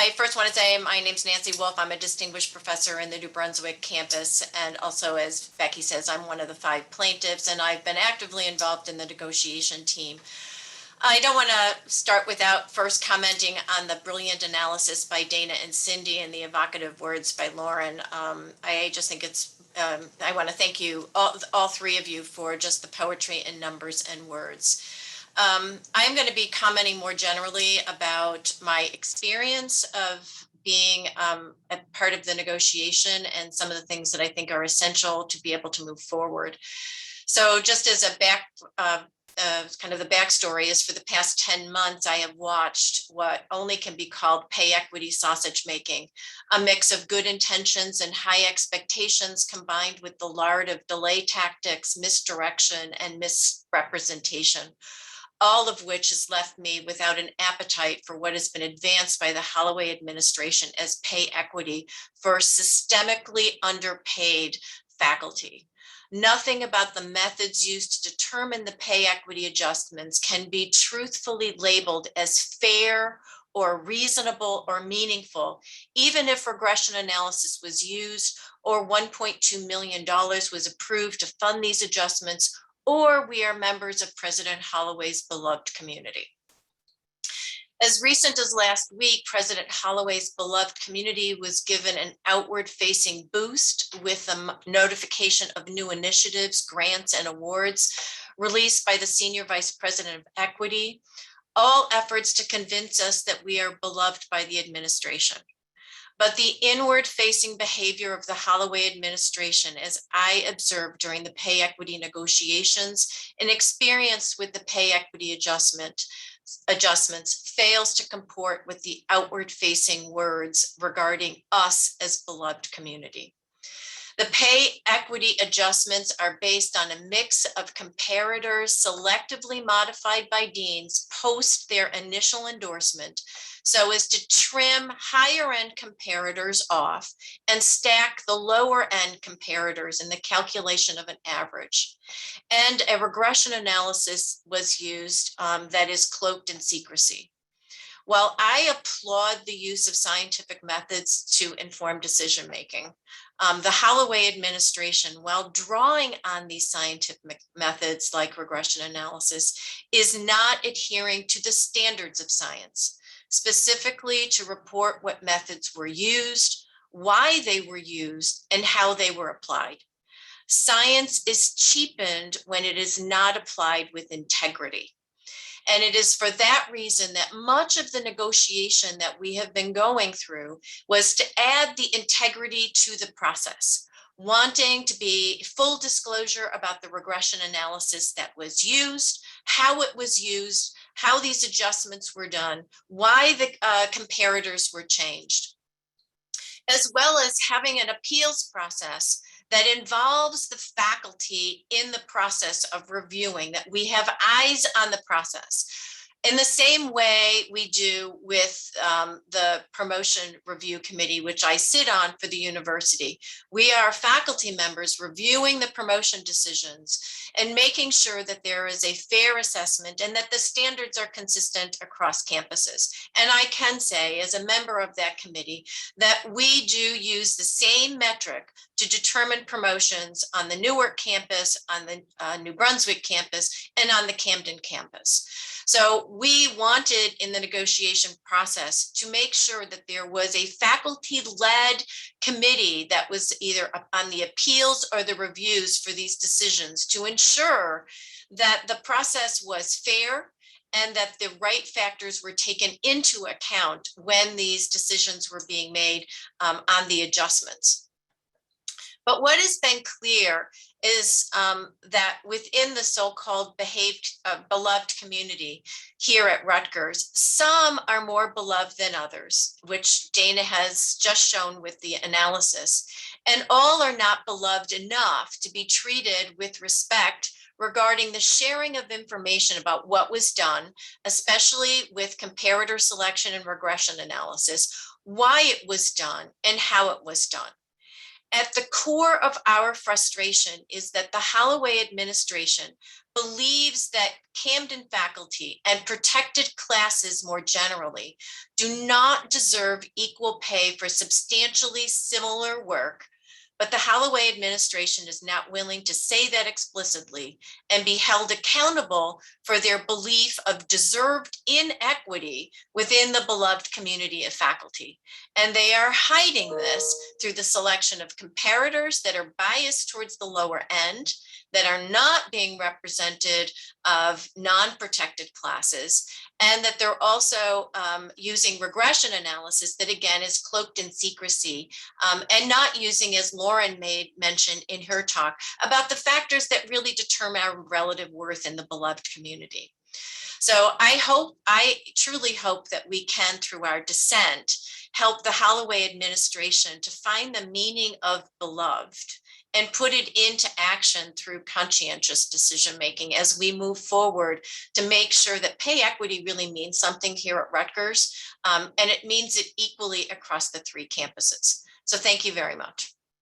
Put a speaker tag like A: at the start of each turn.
A: I first want to say my name's Nancy Wolff. I'm a distinguished professor in the New Brunswick campus. And also, as Becky says, I'm one of the 5 plaintiffs, and I've been actively involved in the negotiation team. I don't want to start without first commenting on the brilliant analysis by Dana and Cindy and the evocative words by Lauren. I just think I want to thank you, all 3 of you, for just the poetry in numbers and words. I'm going to be commenting more generally about my experience of being a part of the negotiation and some of the things that I think are essential to be able to move forward. So just as a kind of the backstory is, for the past 10 months, I have watched what only can be called pay equity sausage making, a mix of good intentions and high expectations combined with the lard of delay tactics, misdirection, and misrepresentation, all of which has left me without an appetite for what has been advanced by the Holloway administration as pay equity for systemically underpaid faculty. Nothing about the methods used to determine the pay equity adjustments can be truthfully labeled as fair or reasonable or meaningful, even if regression analysis was used or $1.2 million was approved to fund these adjustments, or we are members of President Holloway's beloved community. As recent as last week, President Holloway's beloved community was given an outward-facing boost with the notification of new initiatives, grants, and awards released by the Senior Vice President of Equity, all efforts to convince us that we are beloved by the administration. But the inward-facing behavior of the Holloway administration, as I observed during the pay equity negotiations and experienced with the pay equity adjustments, fails to comport with the outward-facing words regarding us as beloved community. The pay equity adjustments are based on a mix of comparators selectively modified by deans post their initial endorsement, so as to trim higher end comparators off and stack the lower end comparators in the calculation of an average. And a regression analysis was used that is cloaked in secrecy. While I applaud the use of scientific methods to inform decision making, the Holloway administration, while drawing on these scientific methods like regression analysis, is not adhering to the standards of science, specifically to report what methods were used, why they were used, and how they were applied. Science is cheapened when it is not applied with integrity. And it is for that reason that much of the negotiation that we have been going through was to add the integrity to the process, wanting to be full disclosure about the regression analysis that was used, how it was used, how these adjustments were done, why the comparators were changed, as well as having an appeals process that involves the faculty in the process of reviewing, that we have eyes on the process. In the same way we do with the promotion review committee, which I sit on for the university. We are faculty members reviewing the promotion decisions and making sure that there is a fair assessment and that the standards are consistent across campuses. And I can say, as a member of that committee, that we do use the same metric to determine promotions on the Newark campus, on the New Brunswick campus, and on the Camden campus. So we wanted in the negotiation process to make sure that there was a faculty-led committee that was either on the appeals or the reviews for these decisions to ensure that the process was fair and that the right factors were taken into account when these decisions were being made on the adjustments. But what has been clear is that within the so-called beloved community here at Rutgers, some are more beloved than others, which Dana has just shown with the analysis, and all are not beloved enough to be treated with respect regarding the sharing of information about what was done, especially with comparator selection and regression analysis, why it was done, and how it was done. At the core of our frustration is that the Holloway administration believes that Camden faculty and protected classes more generally do not deserve equal pay for substantially similar work, but the Holloway administration is not willing to say that explicitly and be held accountable for their belief of deserved inequity within the beloved community of faculty. And they are hiding this through the selection of comparators that are biased towards the lower end, that are not being represented of non-protected classes, and that they're also using regression analysis that again is cloaked in secrecy, and not using, as Lauren made mention in her talk, about the factors that really determine our relative worth in the beloved community. So I truly hope that we can, through our dissent, help the Holloway administration to find the meaning of beloved and put it into action through conscientious decision making as we move forward to make sure that pay equity really means something here at Rutgers, and it means it equally across the 3 campuses. So thank you very much.